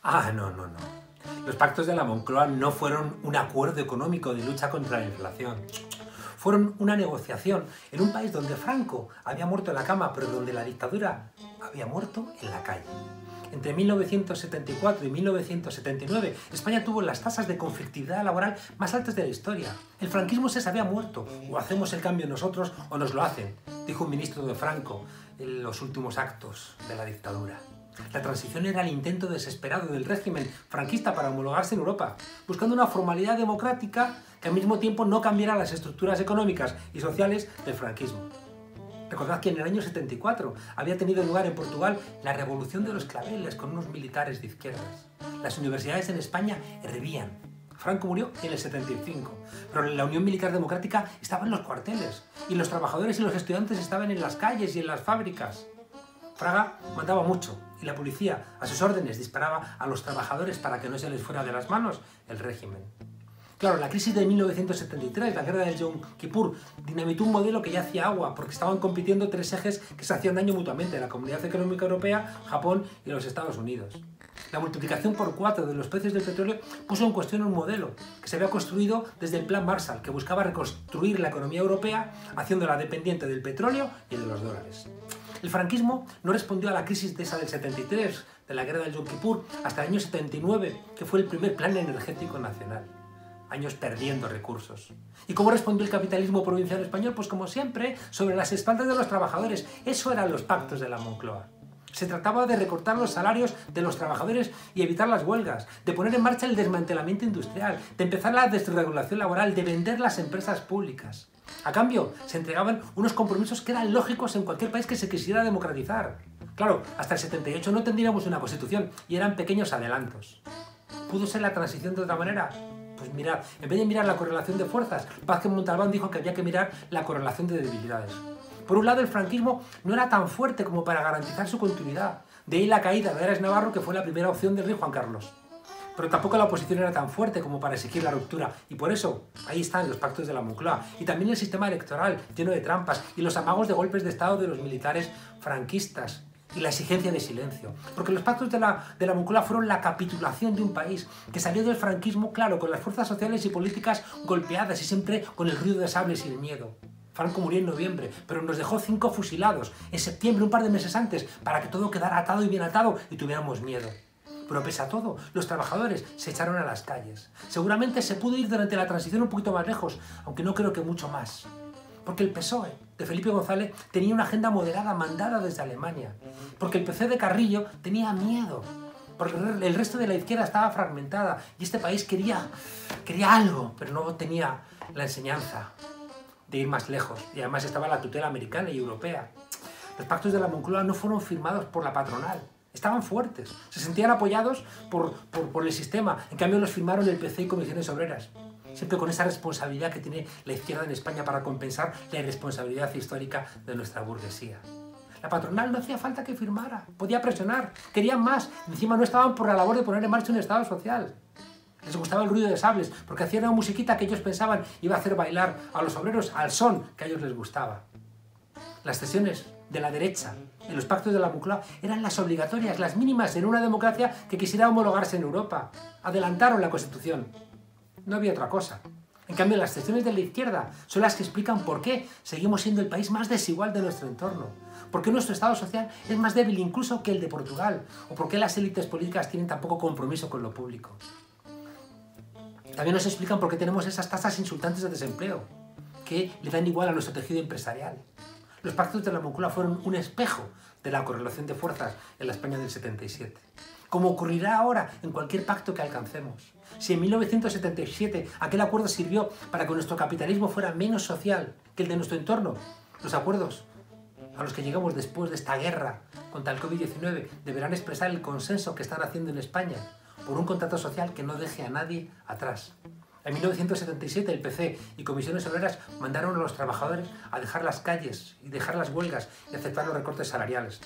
No, no, no. Los pactos de la Moncloa no fueron un acuerdo económico de lucha contra la inflación. Fueron una negociación en un país donde Franco había muerto en la cama, pero donde la dictadura había muerto en la calle. Entre 1974 y 1979, España tuvo las tasas de conflictividad laboral más altas de la historia. El franquismo se había muerto. O hacemos el cambio nosotros o nos lo hacen, dijo un ministro de Franco en los últimos actos de la dictadura. La transición era el intento desesperado del régimen franquista para homologarse en Europa, buscando una formalidad democrática que al mismo tiempo no cambiara las estructuras económicas y sociales del franquismo. Recordad que en el año 74 había tenido lugar en Portugal la Revolución de los Claveles con unos militares de izquierdas. Las universidades en España hervían. Franco murió en el 75, pero la Unión Militar Democrática estaba en los cuarteles y los trabajadores y los estudiantes estaban en las calles y en las fábricas. Fraga mandaba mucho y la policía, a sus órdenes, disparaba a los trabajadores para que no se les fuera de las manos el régimen. Claro, la crisis de 1973, la guerra del Yom Kippur, dinamitó un modelo que ya hacía agua porque estaban compitiendo tres ejes que se hacían daño mutuamente: la Comunidad Económica Europea, Japón y los Estados Unidos. La multiplicación por 4 de los precios del petróleo puso en cuestión un modelo que se había construido desde el Plan Marshall, que buscaba reconstruir la economía europea haciéndola dependiente del petróleo y de los dólares. El franquismo no respondió a la crisis de esa del 73, de la guerra del Yom Kippur, hasta el año 79, que fue el primer plan energético nacional. Años perdiendo recursos. ¿Y cómo respondió el capitalismo provincial español? Pues como siempre, sobre las espaldas de los trabajadores. Eso eran los pactos de la Moncloa. Se trataba de recortar los salarios de los trabajadores y evitar las huelgas, de poner en marcha el desmantelamiento industrial, de empezar la desregulación laboral, de vender las empresas públicas. A cambio, se entregaban unos compromisos que eran lógicos en cualquier país que se quisiera democratizar. Claro, hasta el 78 no tendríamos una constitución y eran pequeños adelantos. ¿Pudo ser la transición de otra manera? Pues mirad, en vez de mirar la correlación de fuerzas, Vázquez Montalbán dijo que había que mirar la correlación de debilidades. Por un lado, el franquismo no era tan fuerte como para garantizar su continuidad. De ahí la caída de Ares Navarro, que fue la primera opción del rey Juan Carlos. Pero tampoco la oposición era tan fuerte como para exigir la ruptura. Y por eso, ahí están los pactos de la Moncloa. Y también el sistema electoral, lleno de trampas, y los amagos de golpes de Estado de los militares franquistas. Y la exigencia de silencio. Porque los pactos de la Moncloa fueron la capitulación de un país que salió del franquismo, claro, con las fuerzas sociales y políticas golpeadas y siempre con el ruido de sables y el miedo. Franco murió en noviembre, pero nos dejó 5 fusilados en septiembre, un par de meses antes, para que todo quedara atado y bien atado y tuviéramos miedo. Pero pese a todo, los trabajadores se echaron a las calles. Seguramente se pudo ir durante la transición un poquito más lejos, aunque no creo que mucho más. Porque el PSOE de Felipe González tenía una agenda moderada mandada desde Alemania. Porque el PC de Carrillo tenía miedo. Porque el resto de la izquierda estaba fragmentada y este país quería algo, pero no tenía la enseñanza de ir más lejos. Y además estaba la tutela americana y europea. Los pactos de la Moncloa no fueron firmados por la patronal. Estaban fuertes, se sentían apoyados por el sistema. En cambio los firmaron el PC y Comisiones Obreras. Siempre con esa responsabilidad que tiene la izquierda en España para compensar la irresponsabilidad histórica de nuestra burguesía. La patronal no hacía falta que firmara, podía presionar, querían más. Encima no estaban por la labor de poner en marcha un Estado social. Les gustaba el ruido de sables, porque hacían una musiquita que ellos pensaban iba a hacer bailar a los obreros al son que a ellos les gustaba. Las cesiones de la derecha en los pactos de la Moncloa eran las obligatorias, las mínimas en una democracia que quisiera homologarse en Europa. Adelantaron la Constitución. No había otra cosa. En cambio, las cesiones de la izquierda son las que explican por qué seguimos siendo el país más desigual de nuestro entorno, por qué nuestro Estado social es más débil incluso que el de Portugal, o por qué las élites políticas tienen tan poco compromiso con lo público. También nos explican por qué tenemos esas tasas insultantes de desempleo, que le dan igual a nuestro tejido empresarial. Los pactos de la Moncloa fueron un espejo de la correlación de fuerzas en la España del 77. Como ocurrirá ahora en cualquier pacto que alcancemos. Si en 1977 aquel acuerdo sirvió para que nuestro capitalismo fuera menos social que el de nuestro entorno, los acuerdos a los que llegamos después de esta guerra contra el COVID-19 deberán expresar el consenso que están haciendo en España por un contrato social que no deje a nadie atrás. En 1977 el PC y Comisiones Obreras mandaron a los trabajadores a dejar las calles y dejar las huelgas y aceptar los recortes salariales.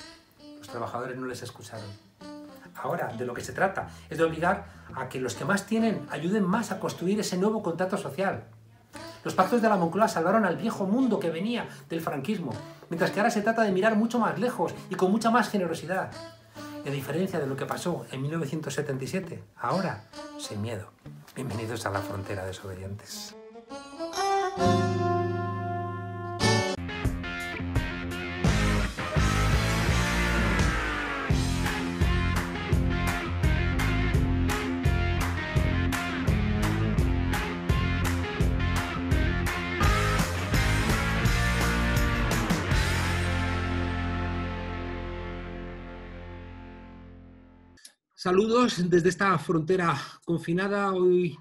Los trabajadores no les escucharon. Ahora, de lo que se trata es de obligar a que los que más tienen ayuden más a construir ese nuevo contrato social. Los pactos de la Moncloa salvaron al viejo mundo que venía del franquismo, mientras que ahora se trata de mirar mucho más lejos y con mucha más generosidad. Y a diferencia de lo que pasó en 1977, ahora, sin miedo. Bienvenidos a la frontera, desobedientes. Saludos desde esta frontera confinada. Hoy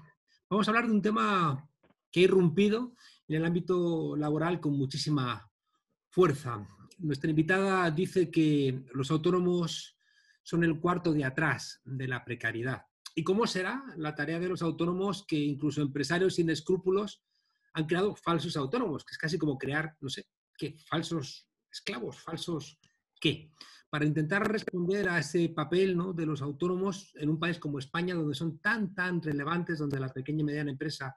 vamos a hablar de un tema que ha irrumpido en el ámbito laboral con muchísima fuerza. Nuestra invitada dice que los autónomos son el cuarto de atrás de la precariedad. ¿Y cómo será la tarea de los autónomos que incluso empresarios sin escrúpulos han creado falsos autónomos? Que es casi como crear, no sé, ¿qué? Falsos esclavos, falsos ¿qué? Para intentar responder a ese papel, ¿no?, de los autónomos en un país como España, donde son tan relevantes, donde la pequeña y mediana empresa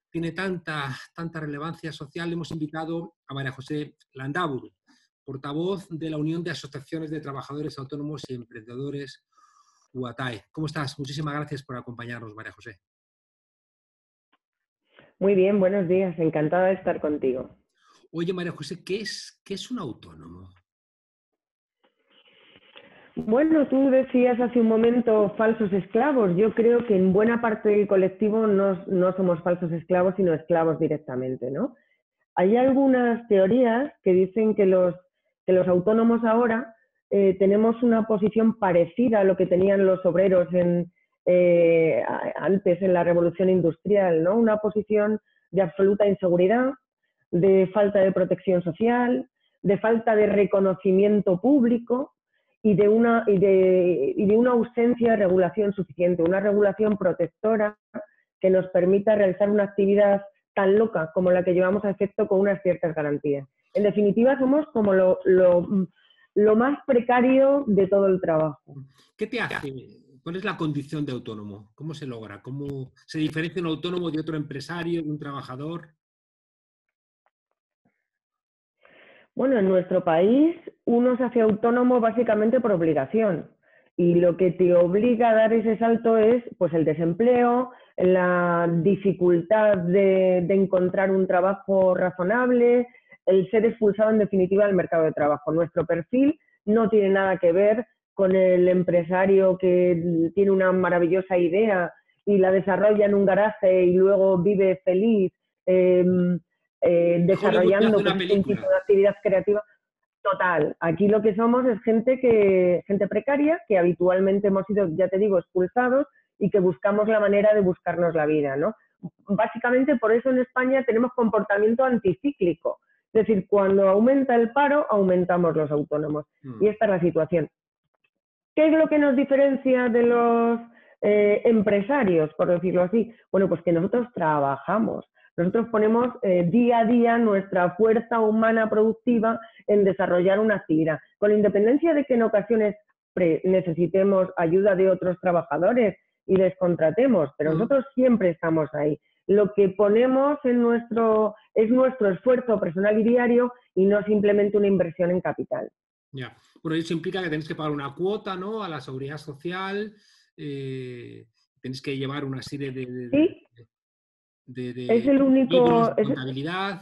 tiene tanta relevancia social, hemos invitado a María José Landaburu, portavoz de la Unión de Asociaciones de Trabajadores Autónomos y Emprendedores, UATAE. ¿Cómo estás? Muchísimas gracias por acompañarnos, María José. Muy bien, buenos días. Encantada de estar contigo. Oye, María José, ¿qué es un autónomo? Bueno, tú decías hace un momento falsos esclavos. Yo creo que en buena parte del colectivo no somos falsos esclavos, sino esclavos directamente, ¿no? Hay algunas teorías que dicen que los autónomos ahora tenemos una posición parecida a lo que tenían los obreros antes en la Revolución Industrial, ¿no? Una posición de absoluta inseguridad, de falta de protección social, de falta de reconocimiento público y de una ausencia de regulación suficiente, una regulación protectora que nos permita realizar una actividad tan loca como la que llevamos a efecto con unas ciertas garantías. En definitiva, somos como lo más precario de todo el trabajo. ¿Qué te hace? ¿Cuál es la condición de autónomo? ¿Cómo se logra? ¿Cómo se diferencia un autónomo de otro empresario, de un trabajador? Bueno, en nuestro país uno se hace autónomo básicamente por obligación y lo que te obliga a dar ese salto es pues el desempleo, la dificultad de encontrar un trabajo razonable, el ser expulsado en definitiva del mercado de trabajo. Nuestro perfil no tiene nada que ver con el empresario que tiene una maravillosa idea y la desarrolla en un garaje y luego vive feliz desarrollando pues, un tipo de actividad creativa. Total, aquí lo que somos es gente precaria, que habitualmente hemos sido, ya te digo, expulsados y que buscamos la manera de buscarnos la vida, ¿no? Básicamente por eso en España tenemos comportamiento anticíclico. Es decir, cuando aumenta el paro, aumentamos los autónomos. Y esta es la situación. ¿Qué es lo que nos diferencia de los empresarios, por decirlo así? Bueno, pues que nosotros trabajamos. Nosotros ponemos día a día nuestra fuerza humana productiva en desarrollar una actividad. Con independencia de que en ocasiones necesitemos ayuda de otros trabajadores y les contratemos, pero nosotros siempre estamos ahí. Lo que ponemos es nuestro esfuerzo personal y diario y no simplemente una inversión en capital. Ya. Bueno, eso implica que tenéis que pagar una cuota, ¿no?, a la seguridad social, tenéis que llevar una serie ¿Sí? Es el único libros de contabilidad.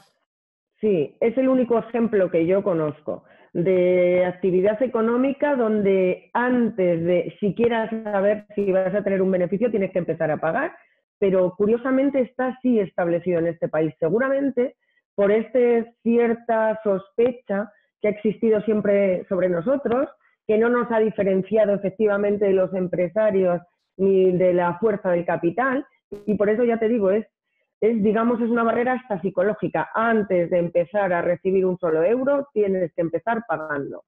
Sí, es el único ejemplo que yo conozco de actividad económica donde antes de siquiera saber si vas a tener un beneficio tienes que empezar a pagar, pero curiosamente está así establecido en este país. Seguramente por cierta sospecha que ha existido siempre sobre nosotros, que no nos ha diferenciado efectivamente de los empresarios ni de la fuerza del capital, y por eso ya te digo, es una barrera hasta psicológica. Antes de empezar a recibir un solo euro, tienes que empezar pagando.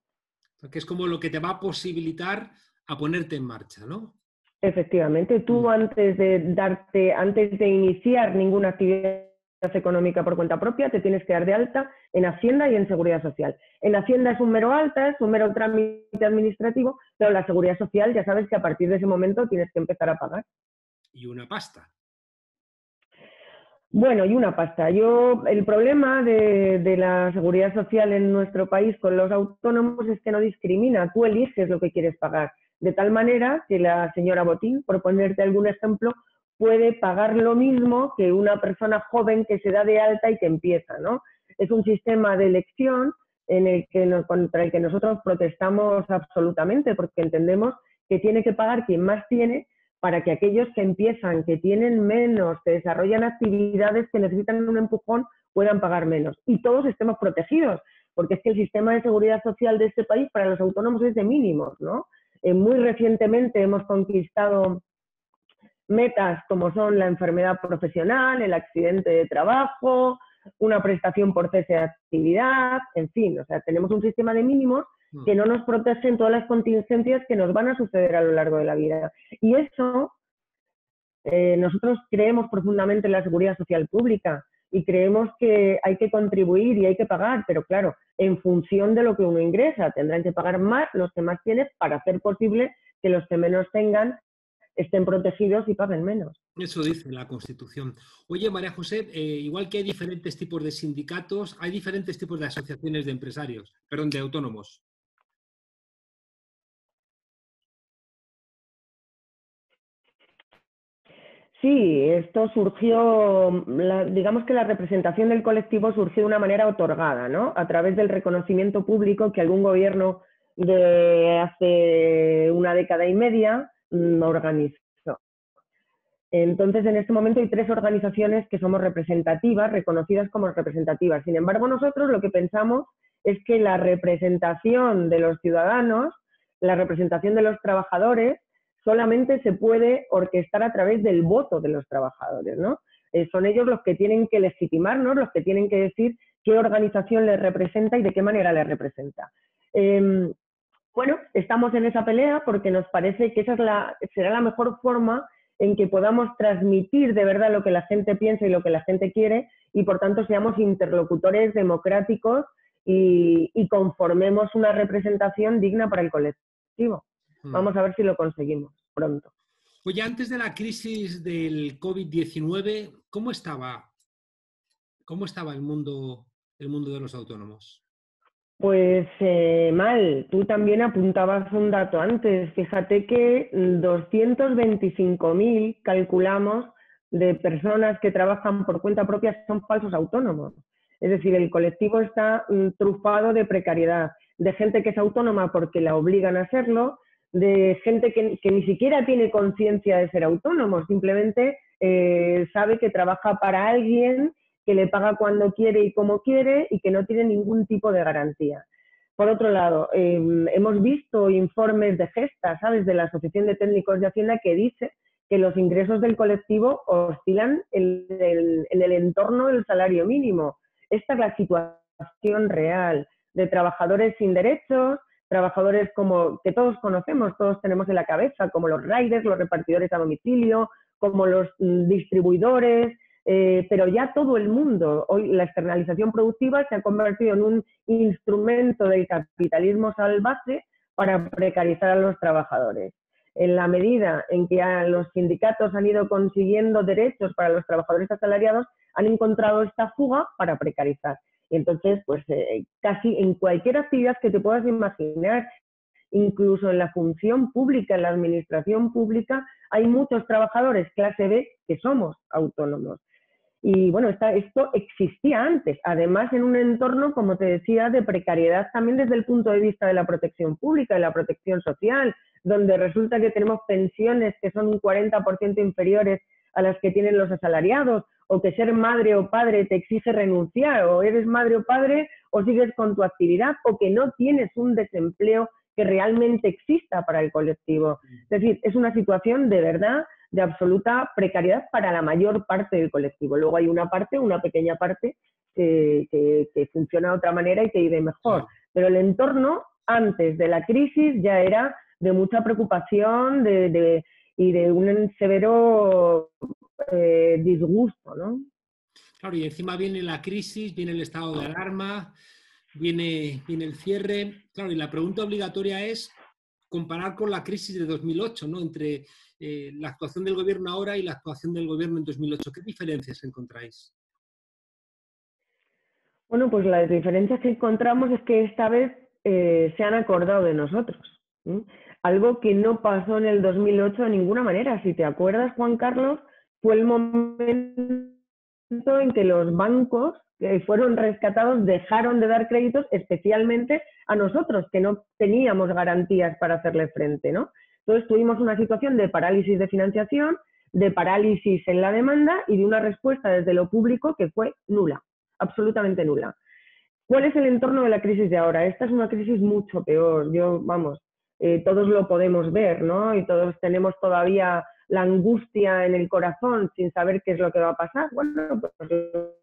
Que es como lo que te va a posibilitar a ponerte en marcha, ¿no? Efectivamente. Tú antes de iniciar ninguna actividad económica por cuenta propia, te tienes que dar de alta en Hacienda y en Seguridad Social. En Hacienda es un mero alta, es un mero trámite administrativo, pero la Seguridad Social ya sabes que a partir de ese momento tienes que empezar a pagar. Y una pasta. Bueno, y una pasta. El problema de la seguridad social en nuestro país con los autónomos es que no discrimina. Tú eliges lo que quieres pagar. De tal manera que la señora Botín, por ponerte algún ejemplo, puede pagar lo mismo que una persona joven que se da de alta y que empieza, ¿no? Es un sistema de elección contra el que nosotros protestamos absolutamente, porque entendemos que tiene que pagar quien más tiene para que aquellos que empiezan, que tienen menos, que desarrollan actividades que necesitan un empujón, puedan pagar menos. Y todos estemos protegidos, porque es que el sistema de seguridad social de este país para los autónomos es de mínimos, ¿no? Muy recientemente hemos conquistado metas como son la enfermedad profesional, el accidente de trabajo, una prestación por cese de actividad, en fin, o sea, tenemos un sistema de mínimos que no nos protege en todas las contingencias que nos van a suceder a lo largo de la vida. Y eso, nosotros creemos profundamente en la seguridad social pública y creemos que hay que contribuir y hay que pagar, pero claro, en función de lo que uno ingresa, tendrán que pagar más los que más tienen para hacer posible que los que menos tengan estén protegidos y paguen menos. Eso dice la Constitución. Oye, María José, igual que hay diferentes tipos de sindicatos, hay diferentes tipos de asociaciones de empresarios, perdón, de autónomos. Sí, esto surgió, digamos que la representación del colectivo surgió de una manera otorgada, ¿no? A través del reconocimiento público que algún gobierno de hace una década y media organizó. Entonces, en este momento hay 3 organizaciones que somos representativas, reconocidas como representativas. Sin embargo, nosotros lo que pensamos es que la representación de los ciudadanos, la representación de los trabajadores, solamente se puede orquestar a través del voto de los trabajadores, ¿no? Son ellos los que tienen que legitimarnos, los que tienen que decir qué organización les representa y de qué manera les representa. Bueno, estamos en esa pelea porque nos parece que esa será la mejor forma en que podamos transmitir de verdad lo que la gente piensa y lo que la gente quiere y por tanto seamos interlocutores democráticos y conformemos una representación digna para el colectivo. Vamos a ver si lo conseguimos pronto. Oye, antes de la crisis del COVID-19, ¿cómo estaba el mundo de los autónomos? Pues mal, tú también apuntabas un dato antes. Fíjate que 225.000 calculamos de personas que trabajan por cuenta propia son falsos autónomos. Es decir, el colectivo está trufado de precariedad, de gente que es autónoma porque la obligan a serlo, de gente que ni siquiera tiene conciencia de ser autónomo, simplemente sabe que trabaja para alguien que le paga cuando quiere y como quiere y que no tiene ningún tipo de garantía. Por otro lado, hemos visto informes de Gesta, ¿sabes?, de la Asociación de Técnicos de Hacienda, que dice que los ingresos del colectivo oscilan en el entorno del salario mínimo. Esta es la situación real de trabajadores sin derechos, trabajadores como que todos conocemos, todos tenemos en la cabeza, como los riders, los repartidores a domicilio, como los distribuidores, pero ya todo el mundo, hoy la externalización productiva se ha convertido en un instrumento del capitalismo salvaje para precarizar a los trabajadores. En la medida en que los sindicatos han ido consiguiendo derechos para los trabajadores asalariados, han encontrado esta fuga para precarizar. Y entonces, pues casi en cualquier actividad que te puedas imaginar, incluso en la función pública, en la administración pública, hay muchos trabajadores clase B que somos autónomos. Y bueno, esto existía antes, además en un entorno, como te decía, de precariedad también desde el punto de vista de la protección pública, de la protección social, donde resulta que tenemos pensiones que son un 40% inferiores a las que tienen los asalariados, o que ser madre o padre te exige renunciar, o eres madre o padre o sigues con tu actividad, o que no tienes un desempleo que realmente exista para el colectivo. Es decir, es una situación de verdad de absoluta precariedad para la mayor parte del colectivo. Luego hay una pequeña parte que funciona de otra manera y que vive mejor. Pero el entorno antes de la crisis ya era de mucha preocupación y de un severo disgusto, ¿no? Claro, y encima viene la crisis, viene el estado de alarma, viene el cierre. Claro, y la pregunta obligatoria es, comparar con la crisis de 2008, ¿no? Entre la actuación del gobierno ahora y la actuación del gobierno en 2008. ¿Qué diferencias encontráis? Bueno, pues las diferencias que encontramos es que esta vez se han acordado de nosotros. ¿Sí? Algo que no pasó en el 2008 de ninguna manera. Si te acuerdas, Juan Carlos, fue el momento en que los bancos que fueron rescatados dejaron de dar créditos especialmente a nosotros, que no teníamos garantías para hacerle frente, ¿no? Entonces tuvimos una situación de parálisis de financiación, de parálisis en la demanda y de una respuesta desde lo público que fue nula, absolutamente nula. ¿Cuál es el entorno de la crisis de ahora? Esta es una crisis mucho peor. Todos lo podemos ver, ¿no? Y todos tenemos todavía la angustia en el corazón sin saber qué es lo que va a pasar. Bueno, pues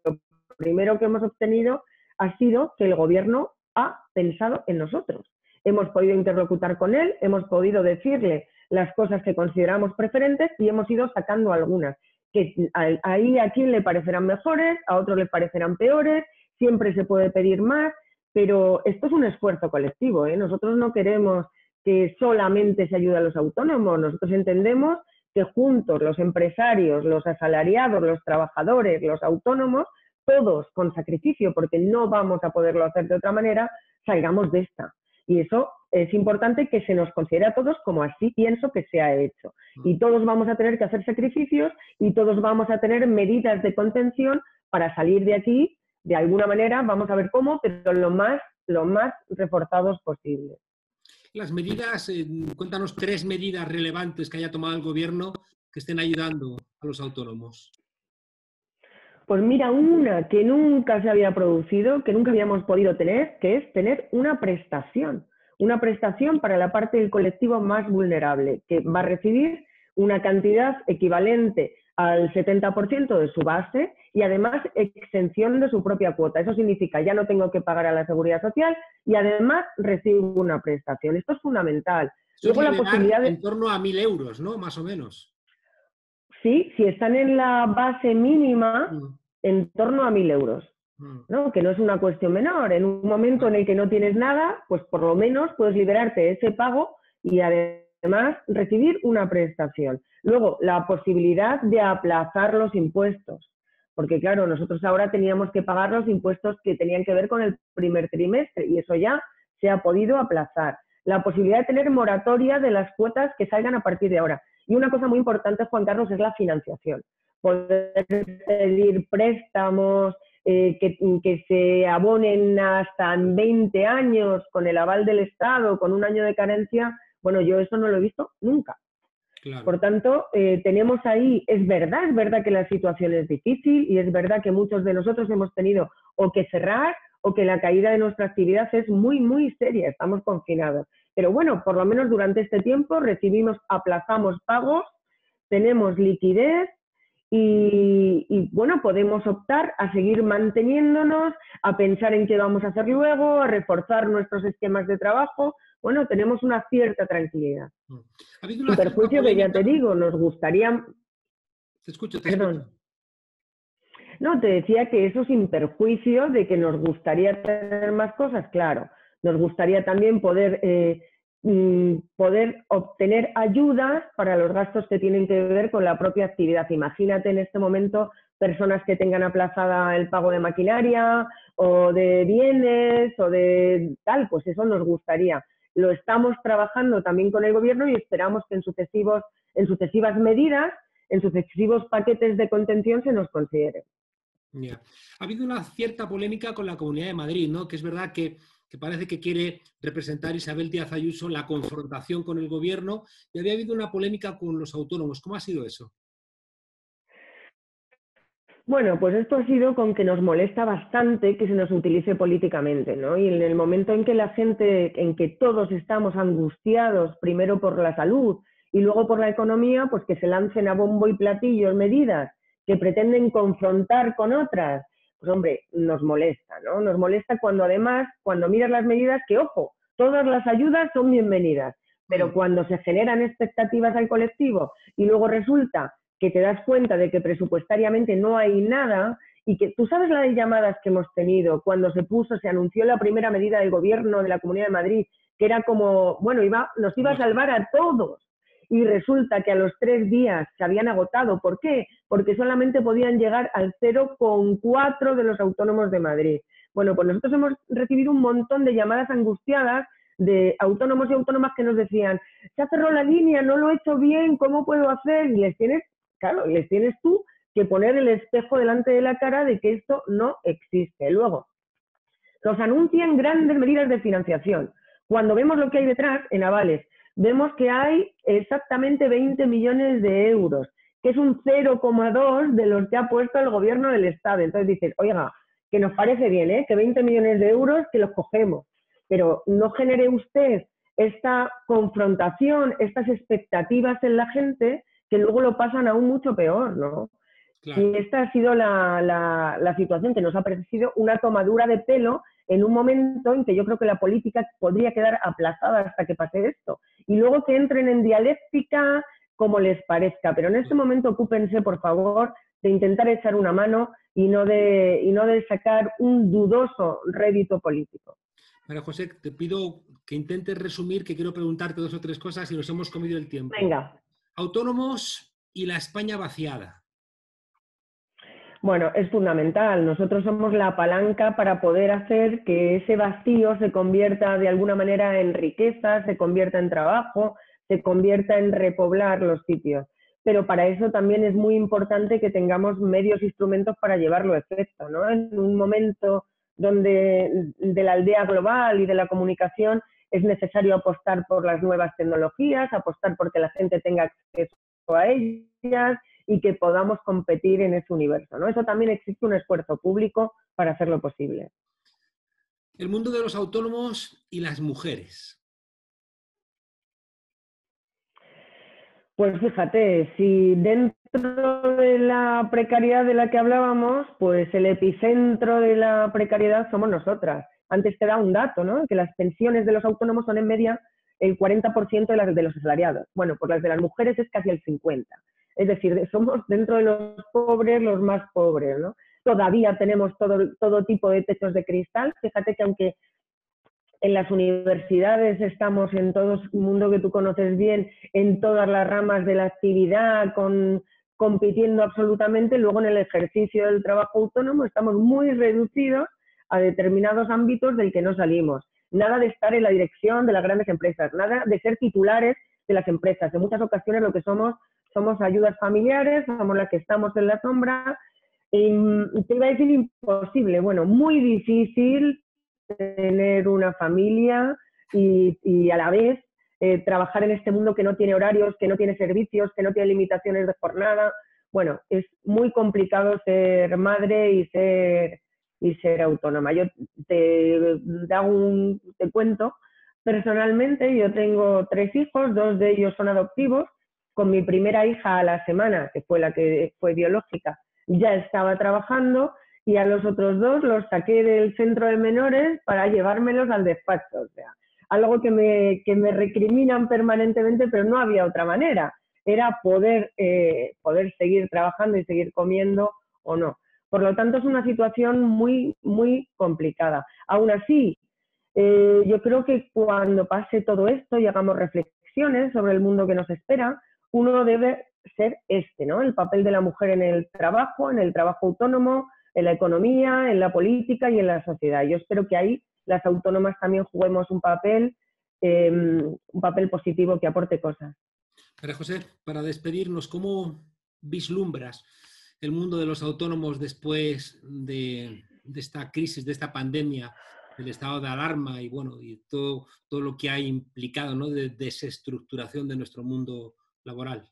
lo primero que hemos obtenido ha sido que el gobierno ha pensado en nosotros. Hemos podido interlocutar con él, hemos podido decirle las cosas que consideramos preferentes y hemos ido sacando algunas, que ahí a quien le parecerán mejores, a otros le parecerán peores, siempre se puede pedir más, pero esto es un esfuerzo colectivo, ¿eh? Nosotros no queremos que solamente se ayude a los autónomos, nosotros entendemos que juntos los empresarios, los asalariados, los trabajadores, los autónomos, todos con sacrificio, porque no vamos a poderlo hacer de otra manera, salgamos de esta. Y eso es importante que se nos considere a todos como así pienso que se ha hecho. Y todos vamos a tener que hacer sacrificios y todos vamos a tener medidas de contención para salir de aquí, de alguna manera, vamos a ver cómo, pero lo más reforzados posible. Las medidas, cuéntanos 3 medidas relevantes que haya tomado el gobierno que estén ayudando a los autónomos. Pues mira, una que nunca se había producido, que nunca habíamos podido tener, que es tener una prestación para la parte del colectivo más vulnerable, que va a recibir una cantidad equivalente al 70% de su base y además exención de su propia cuota. Eso significa ya no tengo que pagar a la Seguridad Social y además recibo una prestación. Esto es fundamental. Eso luego la posibilidad de... en torno a 1.000 euros, ¿no? Más o menos. Sí, si están en la base mínima, en torno a 1.000 euros. ¿No? Que no es una cuestión menor. En un momento en el que no tienes nada, pues por lo menos puedes liberarte de ese pago y además recibir una prestación. Luego, la posibilidad de aplazar los impuestos. Porque claro, nosotros ahora teníamos que pagar los impuestos que tenían que ver con el primer trimestre y eso ya se ha podido aplazar. La posibilidad de tener moratoria de las cuotas que salgan a partir de ahora. Y una cosa muy importante, Juan Carlos, es la financiación. Poder pedir préstamos que se abonen hasta en 20 años con el aval del Estado, con un año de carencia. Bueno, yo eso no lo he visto nunca. Claro. Por tanto, tenemos ahí, es verdad que la situación es difícil y es verdad que muchos de nosotros hemos tenido o que cerrar o que la caída de nuestra actividad es muy, muy seria, estamos confinados. Pero bueno, por lo menos durante este tiempo aplazamos pagos, tenemos liquidez y bueno, podemos optar a seguir manteniéndonos, a pensar en qué vamos a hacer luego, a reforzar nuestros esquemas de trabajo. Bueno, tenemos una cierta tranquilidad. Ha habido una sin perjuicio que ya te digo, nos gustaría... Te escucho. Perdón. No, te decía que eso sin perjuicio de que nos gustaría tener más cosas, claro. Nos gustaría también poder obtener ayudas para los gastos que tienen que ver con la propia actividad. Imagínate en este momento personas que tengan aplazada el pago de maquinaria o de bienes o de tal, pues eso nos gustaría. Lo estamos trabajando también con el gobierno y esperamos que en sucesivas medidas, en sucesivos paquetes de contención se nos considere. Yeah. Ha habido una cierta polémica con la Comunidad de Madrid, ¿no? Que es verdad que parece que quiere representar Isabel Díaz Ayuso la confrontación con el gobierno y había habido una polémica con los autónomos. ¿Cómo ha sido eso? Bueno, pues esto ha sido con que nos molesta bastante que se nos utilice políticamente, ¿no? Y en el momento en que en que todos estamos angustiados, primero por la salud y luego por la economía, pues que se lancen a bombo y platillo medidas que pretenden confrontar con otras, pues hombre, nos molesta, ¿no? Nos molesta cuando además, cuando miras las medidas, que ojo, todas las ayudas son bienvenidas, pero cuando se generan expectativas al colectivo y luego resulta que te das cuenta de que presupuestariamente no hay nada y que tú sabes la de llamadas que hemos tenido cuando se anunció la primera medida del gobierno de la Comunidad de Madrid que era como, bueno, nos iba a salvar a todos. Y resulta que a los 3 días se habían agotado. ¿Por qué? Porque solamente podían llegar al 0,4 de los autónomos de Madrid. Bueno, pues nosotros hemos recibido un montón de llamadas angustiadas de autónomos y autónomas que nos decían, se ha cerrado la línea, no lo he hecho bien, ¿cómo puedo hacer? Y les tienes tú que poner el espejo delante de la cara de que esto no existe. Luego, nos anuncian grandes medidas de financiación. Cuando vemos lo que hay detrás, en avales, vemos que hay exactamente 20 millones de euros, que es un 0,2 de los que ha puesto el gobierno del Estado. Entonces dices, oiga, que nos parece bien, que 20 millones de euros que los cogemos, pero no genere usted esta confrontación, estas expectativas en la gente que luego lo pasan aún mucho peor, ¿no? Claro. Y esta ha sido la situación que nos ha parecido una tomadura de pelo en un momento en que yo creo que la política podría quedar aplazada hasta que pase esto. Y luego que entren en dialéctica como les parezca. Pero en este momento ocúpense, por favor, de intentar echar una mano y no de sacar un dudoso rédito político. María José, te pido que intentes resumir, que quiero preguntarte 2 o 3 cosas y nos hemos comido el tiempo. Venga. Autónomos y la España vaciada. Bueno, es fundamental. Nosotros somos la palanca para poder hacer que ese vacío se convierta de alguna manera en riqueza, se convierta en trabajo, se convierta en repoblar los sitios. Pero para eso también es muy importante que tengamos medios, instrumentos para llevarlo a efecto, ¿no? En un momento donde de la aldea global y de la comunicación es necesario apostar por las nuevas tecnologías, apostar porque la gente tenga acceso a ellas y que podamos competir en ese universo, ¿no? Eso también existe un esfuerzo público para hacerlo posible. El mundo de los autónomos y las mujeres. Pues fíjate, si dentro de la precariedad de la que hablábamos, pues el epicentro de la precariedad somos nosotras. Antes te da un dato, ¿no? Que las pensiones de los autónomos son en media el 40% de las de los asalariados. Bueno, pues las de las mujeres es casi el 50%. Es decir, somos dentro de los pobres los más pobres, ¿no? Todavía tenemos todo tipo de techos de cristal. Fíjate que aunque en las universidades estamos en todo el mundo que tú conoces bien, en todas las ramas de la actividad, compitiendo absolutamente, luego en el ejercicio del trabajo autónomo estamos muy reducidos a determinados ámbitos del que no salimos. Nada de estar en la dirección de las grandes empresas, nada de ser titulares de las empresas. En muchas ocasiones lo que somos ayudas familiares, somos las que estamos en la sombra. Y te iba a decir imposible, bueno, muy difícil tener una familia y a la vez trabajar en este mundo que no tiene horarios, que no tiene servicios, que no tiene limitaciones de jornada. Bueno, es muy complicado ser madre y ser autónoma. Yo te cuento personalmente, yo tengo 3 hijos, 2 de ellos son adoptivos. Con mi primera hija a la semana, que fue la que fue biológica, ya estaba trabajando, y a los otros 2 los saqué del centro de menores para llevármelos al despacho. O sea, algo que me recriminan permanentemente, pero no había otra manera. Era poder seguir trabajando y seguir comiendo o no. Por lo tanto, es una situación muy, muy complicada. Aún así, yo creo que cuando pase todo esto y hagamos reflexiones sobre el mundo que nos espera, uno debe ser ¿no? El papel de la mujer en el trabajo autónomo, en la economía, en la política y en la sociedad. Yo espero que ahí las autónomas también juguemos un papel positivo que aporte cosas. María José, para despedirnos, ¿cómo vislumbras el mundo de los autónomos después de esta crisis, de esta pandemia, del estado de alarma y bueno, y todo lo que ha implicado, ¿no?, de desestructuración de nuestro mundo laboral?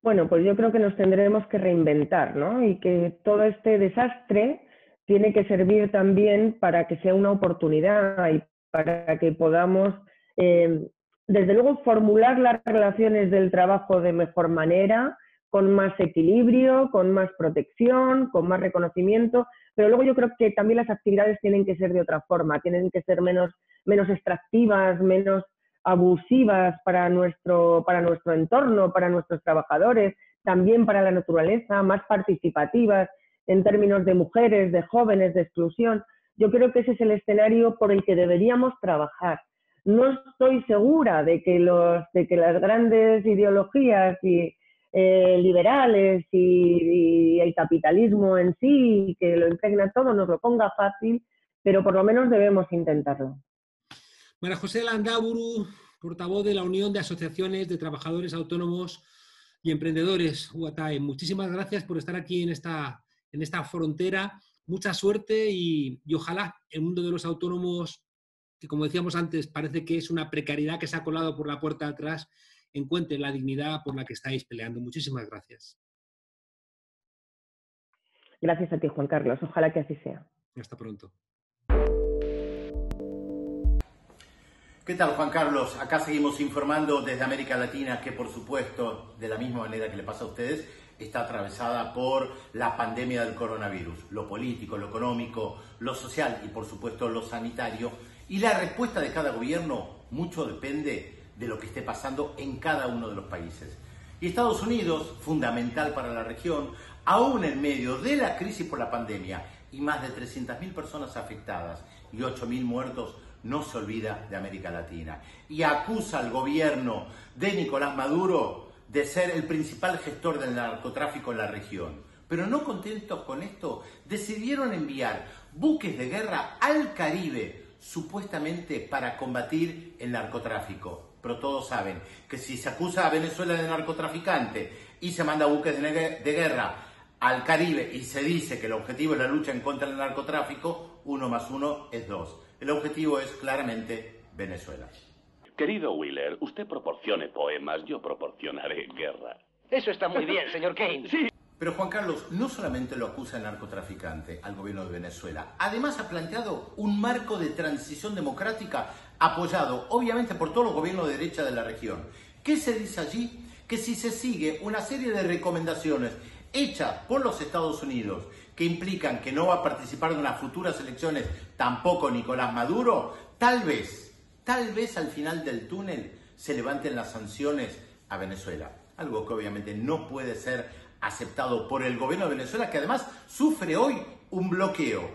Bueno, pues yo creo que nos tendremos que reinventar, ¿no? Y que todo este desastre tiene que servir también para que sea una oportunidad y para que podamos, desde luego, formular las relaciones del trabajo de mejor manera, con más equilibrio, con más protección, con más reconocimiento, pero luego yo creo que también las actividades tienen que ser de otra forma, tienen que ser menos extractivas, menos abusivas para nuestro entorno, para nuestros trabajadores, también para la naturaleza, más participativas en términos de mujeres, de jóvenes, de exclusión. Yo creo que ese es el escenario por el que deberíamos trabajar. No estoy segura de que las grandes ideologías liberales y el capitalismo en sí, que lo impregna todo, nos lo ponga fácil, pero por lo menos debemos intentarlo. María José Landaburu, portavoz de la Unión de Asociaciones de Trabajadores Autónomos y Emprendedores, UATAE. Muchísimas gracias por estar aquí en esta frontera. Mucha suerte y ojalá el mundo de los autónomos, que como decíamos antes, parece que es una precariedad que se ha colado por la puerta de atrás, encuentre la dignidad por la que estáis peleando. Muchísimas gracias. Gracias a ti, Juan Carlos. Ojalá que así sea. Hasta pronto. ¿Qué tal, Juan Carlos? Acá seguimos informando desde América Latina que, por supuesto, de la misma manera que le pasa a ustedes, está atravesada por la pandemia del coronavirus. Lo político, lo económico, lo social y, por supuesto, lo sanitario. Y la respuesta de cada gobierno mucho depende de lo que esté pasando en cada uno de los países. Y Estados Unidos, fundamental para la región, aún en medio de la crisis por la pandemia y más de 300.000 personas afectadas y 8.000 muertos, no se olvida de América Latina y acusa al gobierno de Nicolás Maduro de ser el principal gestor del narcotráfico en la región. Pero no contentos con esto, decidieron enviar buques de guerra al Caribe, supuestamente para combatir el narcotráfico. Pero todos saben que si se acusa a Venezuela de narcotraficante y se manda buques de guerra al Caribe y se dice que el objetivo es la lucha en contra del narcotráfico, 1 más 1 es 2. El objetivo es claramente Venezuela. Querido Wheeler, usted proporcione poemas, yo proporcionaré guerra. Eso está muy bien, señor Keynes. Sí. Pero Juan Carlos no solamente lo acusa el narcotraficante al gobierno de Venezuela, además ha planteado un marco de transición democrática apoyado obviamente por todos los gobiernos de derecha de la región. ¿Qué se dice allí? Que si se sigue una serie de recomendaciones hechas por los Estados Unidos que implican que no va a participar de unas futuras elecciones tampoco Nicolás Maduro, tal vez al final del túnel se levanten las sanciones a Venezuela. Algo que obviamente no puede ser aceptado por el gobierno de Venezuela, que además sufre hoy un bloqueo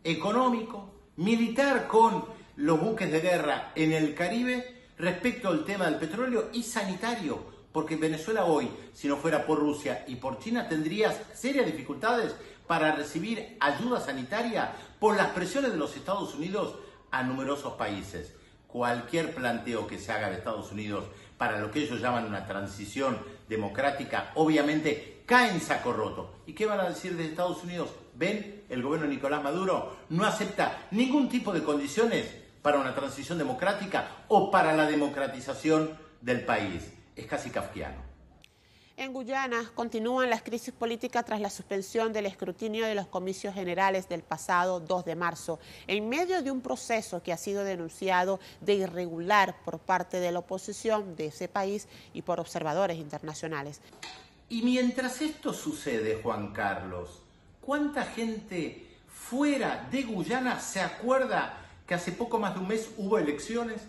económico, militar con los buques de guerra en el Caribe respecto al tema del petróleo y sanitario. Porque Venezuela hoy, si no fuera por Rusia y por China, tendría serias dificultades para recibir ayuda sanitaria por las presiones de los Estados Unidos a numerosos países. Cualquier planteo que se haga de Estados Unidos para lo que ellos llaman una transición democrática, obviamente cae en saco roto. ¿Y qué van a decir de Estados Unidos? ¿Ven? El gobierno de Nicolás Maduro no acepta ningún tipo de condiciones para una transición democrática o para la democratización del país. Es casi kafkiano. En Guyana continúan las crisis políticas tras la suspensión del escrutinio de los comicios generales del pasado 2 de marzo, en medio de un proceso que ha sido denunciado de irregular por parte de la oposición de ese país y por observadores internacionales. Y mientras esto sucede, Juan Carlos, ¿cuánta gente fuera de Guyana se acuerda que hace poco más de un mes hubo elecciones,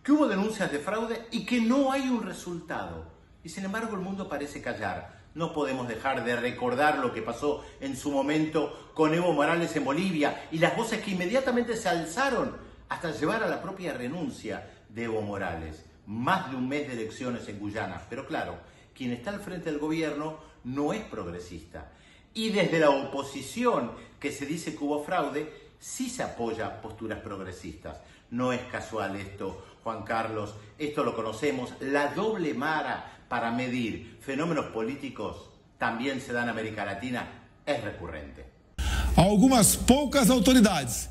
que hubo denuncias de fraude y que no hay un resultado? Y sin embargo el mundo parece callar. No podemos dejar de recordar lo que pasó en su momento con Evo Morales en Bolivia y las voces que inmediatamente se alzaron hasta llevar a la propia renuncia de Evo Morales. Más de un mes de elecciones en Guyana. Pero claro, quien está al frente del gobierno no es progresista. Y desde la oposición, que se dice que hubo fraude, sí se apoya posturas progresistas. No es casual esto, Juan Carlos, esto lo conocemos. La doble vara para medir fenómenos políticos también se da en América Latina, es recurrente. Algunas pocas autoridades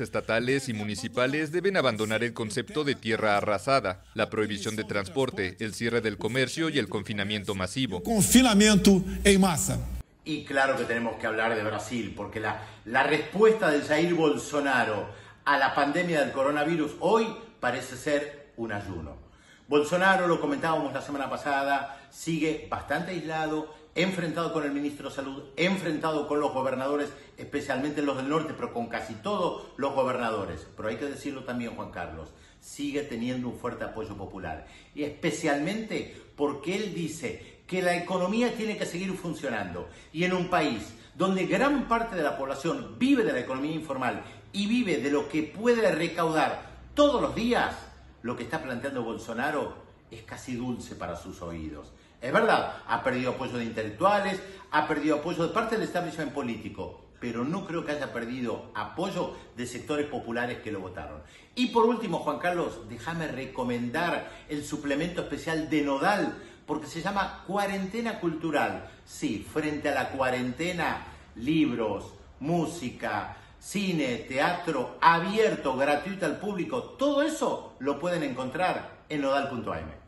estatales y municipales deben abandonar el concepto de tierra arrasada, la prohibición de transporte, el cierre del comercio y el confinamiento masivo. Confinamiento en masa. Y claro que tenemos que hablar de Brasil, porque la respuesta de Jair Bolsonaro a la pandemia del coronavirus hoy parece ser un ayuno. Bolsonaro, lo comentábamos la semana pasada, sigue bastante aislado, enfrentado con el ministro de Salud, enfrentado con los gobernadores, especialmente los del norte, pero con casi todos los gobernadores. Pero hay que decirlo también, Juan Carlos, sigue teniendo un fuerte apoyo popular. Y especialmente porque él dice que la economía tiene que seguir funcionando. Y en un país donde gran parte de la población vive de la economía informal y vive de lo que puede recaudar todos los días, lo que está planteando Bolsonaro es casi dulce para sus oídos. Es verdad, ha perdido apoyo de intelectuales, ha perdido apoyo de parte del establishment político, pero no creo que haya perdido apoyo de sectores populares que lo votaron. Y por último, Juan Carlos, déjame recomendar el suplemento especial de Nodal, porque se llama Cuarentena Cultural. Sí, frente a la cuarentena, libros, música, cine, teatro, abierto, gratuito al público, todo eso lo pueden encontrar en nodal.am.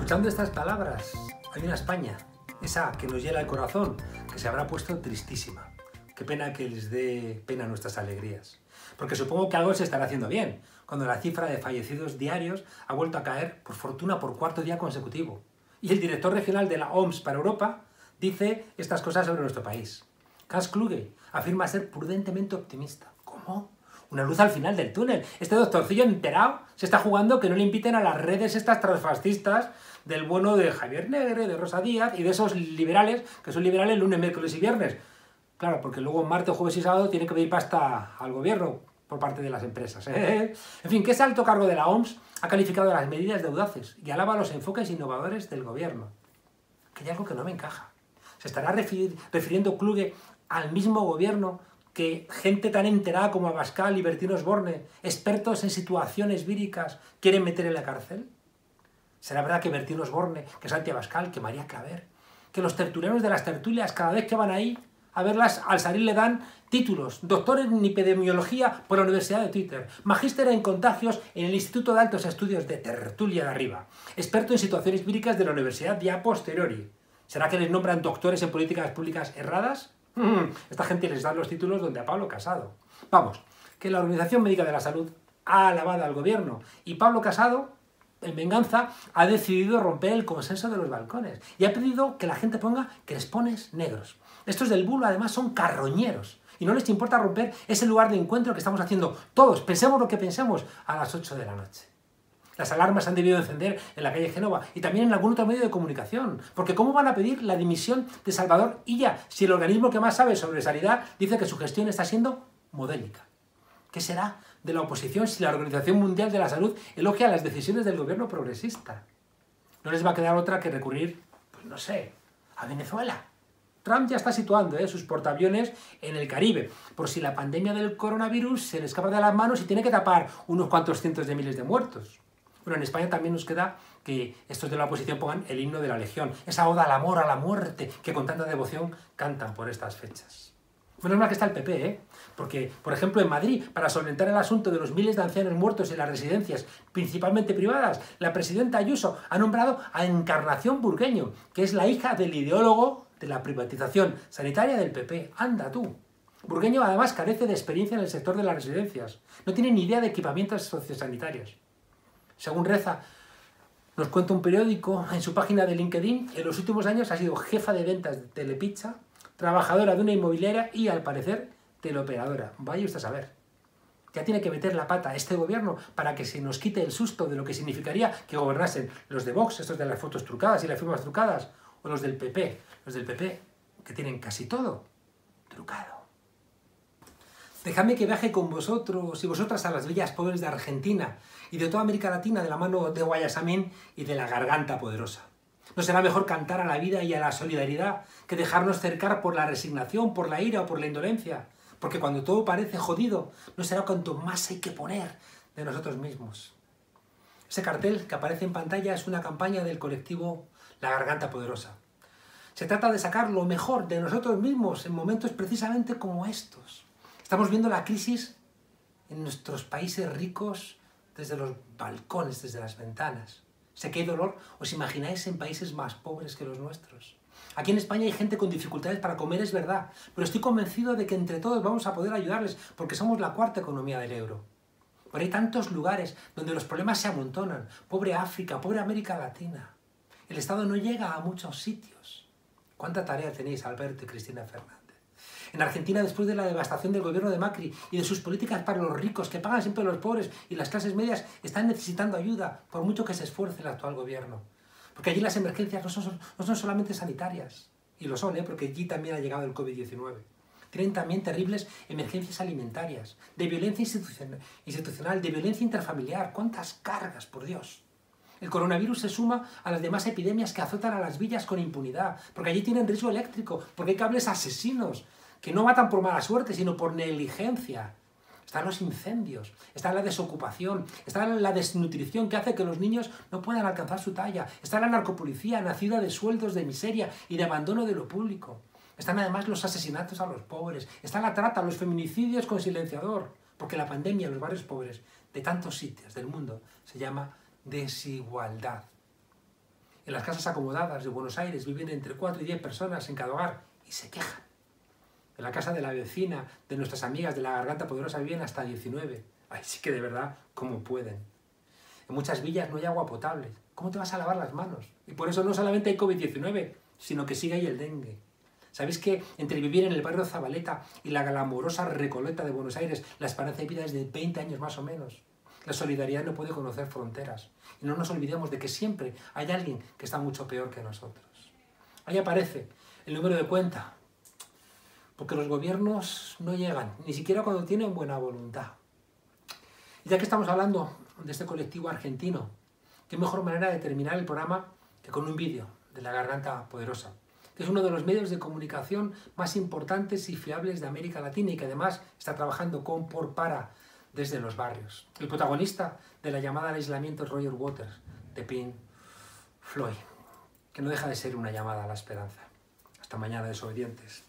Escuchando estas palabras, hay una España, esa que nos hiela el corazón, que se habrá puesto tristísima. Qué pena que les dé pena nuestras alegrías. Porque supongo que algo se estará haciendo bien, cuando la cifra de fallecidos diarios ha vuelto a caer, por fortuna, por cuarto día consecutivo. Y el director regional de la OMS para Europa dice estas cosas sobre nuestro país. Hans Kluge afirma ser prudentemente optimista. ¿Cómo? Una luz al final del túnel. Este doctorcillo enterado se está jugando que no le inviten a las redes estas transfascistas del bueno de Javier Negre, de Rosa Díaz y de esos liberales, que son liberales lunes, miércoles y viernes. Claro, porque luego martes, jueves y sábado tiene que pedir pasta al gobierno por parte de las empresas. En fin, que ese alto cargo de la OMS ha calificado las medidas de audaces y alaba los enfoques innovadores del gobierno. Que hay algo que no me encaja. ¿Se estará refiriendo Kluge al mismo gobierno que gente tan enterada como Abascal y Bertín Osborne, expertos en situaciones víricas, quieren meter en la cárcel? ¿Será verdad que Bertín Osborne, que Santi Abascal, que María Claver, que los tertulianos de las tertulias, cada vez que van ahí a verlas, al salir le dan títulos? Doctor en epidemiología por la Universidad de Twitter, magíster en contagios en el Instituto de Altos Estudios de Tertulia de Arriba, experto en situaciones víricas de la Universidad de A Posteriori. ¿Será que les nombran doctores en políticas públicas erradas? Esta gente les da los títulos donde a Pablo Casado. Vamos, que la Organización Médica de la Salud ha alabado al gobierno y Pablo Casado, en venganza, ha decidido romper el consenso de los balcones y ha pedido que la gente ponga crespones negros. Estos del bulo además son carroñeros y no les importa romper ese lugar de encuentro que estamos haciendo todos, pensemos lo que pensemos, a las 8 de la noche. Las alarmas han debido encender en la calle Génova y también en algún otro medio de comunicación. Porque ¿cómo van a pedir la dimisión de Salvador Illa si el organismo que más sabe sobre sanidad dice que su gestión está siendo modélica? ¿Qué será de la oposición si la Organización Mundial de la Salud elogia las decisiones del gobierno progresista? No les va a quedar otra que recurrir, pues no sé, a Venezuela. Trump ya está situando sus portaaviones en el Caribe, por si la pandemia del coronavirus se le escapa de las manos y tiene que tapar unos cuantos cientos de miles de muertos. Bueno, en España también nos queda que estos de la oposición pongan el himno de la Legión, esa oda al amor, a la muerte, que con tanta devoción cantan por estas fechas. Menos mal que está el PP, porque, por ejemplo, en Madrid, para solventar el asunto de los miles de ancianos muertos en las residencias, principalmente privadas, la presidenta Ayuso ha nombrado a Encarnación Burgueño, que es la hija del ideólogo de la privatización sanitaria del PP. ¡Anda tú! Burgueño además carece de experiencia en el sector de las residencias, no tiene ni idea de equipamientos sociosanitarios. Según Reza, nos cuenta un periódico en su página de LinkedIn, en los últimos años ha sido jefa de ventas de Telepizza, trabajadora de una inmobiliaria y, al parecer, teleoperadora. Vaya usted a saber. Ya tiene que meter la pata a este gobierno para que se nos quite el susto de lo que significaría que gobernasen los de Vox, estos de las fotos trucadas y las firmas trucadas, o los del PP, que tienen casi todo trucado. Dejadme que viaje con vosotros y vosotras a las bellas pobres de Argentina y de toda América Latina de la mano de Guayasamín y de la Garganta Poderosa. ¿No será mejor cantar a la vida y a la solidaridad que dejarnos cercar por la resignación, por la ira o por la indolencia? Porque cuando todo parece jodido, no será cuanto más hay que poner de nosotros mismos. Ese cartel que aparece en pantalla es una campaña del colectivo La Garganta Poderosa. Se trata de sacar lo mejor de nosotros mismos en momentos precisamente como estos. Estamos viendo la crisis en nuestros países ricos desde los balcones, desde las ventanas. Sé que hay dolor, ¿os imagináis en países más pobres que los nuestros? Aquí en España hay gente con dificultades para comer, es verdad, pero estoy convencido de que entre todos vamos a poder ayudarles porque somos la cuarta economía del euro. Pero hay tantos lugares donde los problemas se amontonan. Pobre África, pobre América Latina. El Estado no llega a muchos sitios. ¿Cuánta tarea tenéis, Alberto y Cristina Fernández? En Argentina, después de la devastación del gobierno de Macri y de sus políticas para los ricos, que pagan siempre los pobres y las clases medias, están necesitando ayuda, por mucho que se esfuerce el actual gobierno. Porque allí las emergencias no son solamente sanitarias, y lo son, porque allí también ha llegado el COVID-19. Tienen también terribles emergencias alimentarias, de violencia institucional, de violencia intrafamiliar. ¡Cuántas cargas, por Dios! El coronavirus se suma a las demás epidemias que azotan a las villas con impunidad, porque allí tienen riesgo eléctrico, porque hay cables asesinos, que no matan por mala suerte, sino por negligencia. Están los incendios, está la desocupación, está la desnutrición que hace que los niños no puedan alcanzar su talla, está la narcopolicía nacida de sueldos de miseria y de abandono de lo público. Están además los asesinatos a los pobres, está la trata, los feminicidios con silenciador, porque la pandemia en los barrios pobres de tantos sitios del mundo se llama desigualdad. En las casas acomodadas de Buenos Aires viven entre 4 y 10 personas en cada hogar y se quejan. En la casa de la vecina, de nuestras amigas de la Garganta Poderosa viven hasta 19. Ay, sí que de verdad, ¿cómo pueden? En muchas villas no hay agua potable. ¿Cómo te vas a lavar las manos? Y por eso no solamente hay COVID-19, sino que sigue ahí el dengue. ¿Sabéis que entre vivir en el barrio Zabaleta y la glamorosa Recoleta de Buenos Aires, la esperanza de vida es de 20 años más o menos? La solidaridad no puede conocer fronteras. Y no nos olvidemos de que siempre hay alguien que está mucho peor que nosotros. Ahí aparece el número de cuenta, porque los gobiernos no llegan, ni siquiera cuando tienen buena voluntad. Y ya que estamos hablando de este colectivo argentino, qué mejor manera de terminar el programa que con un vídeo de la Garganta Poderosa, que es uno de los medios de comunicación más importantes y fiables de América Latina y que además está trabajando con por para desde los barrios. El protagonista de la llamada al aislamiento es Roger Waters, de Pink Floyd, que no deja de ser una llamada a la esperanza. Hasta mañana, desobedientes.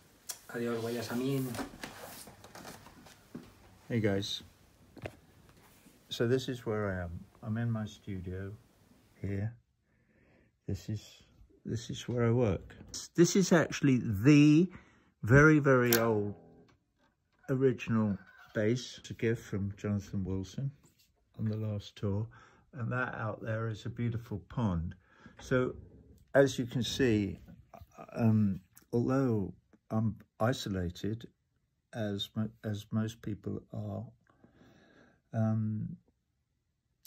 Adiós, Guayasamín. Hey guys. So this is where I am. I'm in my studio here. This is where I work. This is actually the very, very old original bass, a gift from Jonathan Wilson on the last tour. And that out there is a beautiful pond. So as you can see, although I'm isolated, as most people are,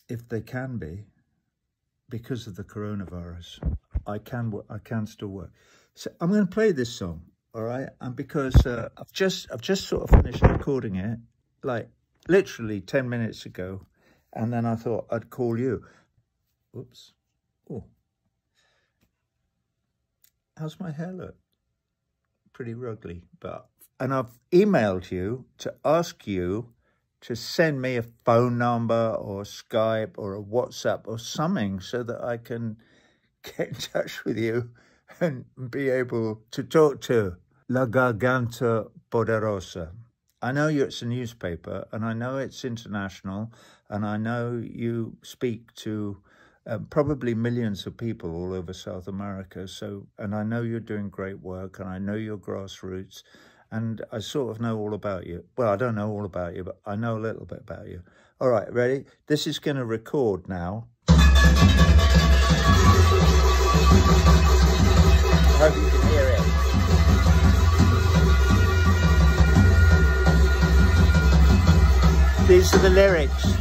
if they can be, because of the coronavirus, I can still work. So I'm going to play this song, all right? And because I've just sort of finished recording it, like literally 10 minutes ago, and then I thought I'd call you. Whoops. Oh, how's my hair look? Pretty ruggly, and I've emailed you to ask you to send me a phone number or Skype or a WhatsApp or something so that I can get in touch with you and be able to talk to La Garganta Poderosa. I know it's a newspaper and I know it's international and I know you speak to probably millions of people all over South America. And I know you're doing great work and I know you're grassroots and I sort of know all about you. Well, I don't know all about you, but I know a little bit about you. All right, ready? This is going to record now. I hope you can hear it. These are the lyrics.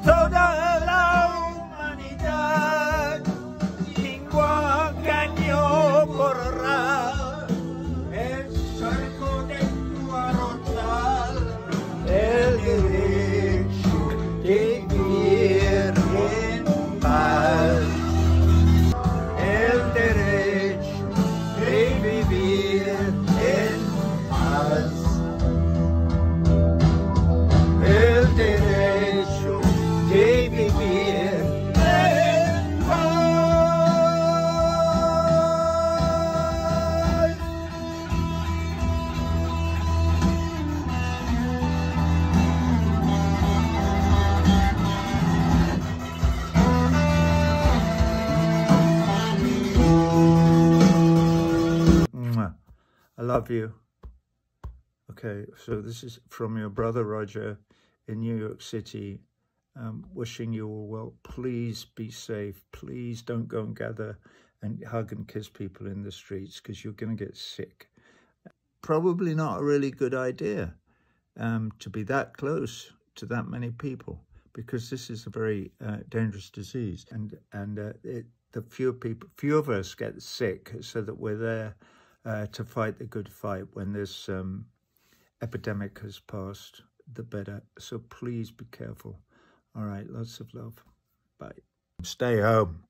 Todo Love you. Okay, so this is from your brother Roger in New York City. Wishing you all well. Please be safe. Please don't go and gather and hug and kiss people in the streets because you're going to get sick. Probably not a really good idea to be that close to that many people because this is a very dangerous disease. And the few of us get sick so that we're there to fight the good fight when this epidemic has passed, the better. So please be careful. All right, lots of love. Bye. Stay home.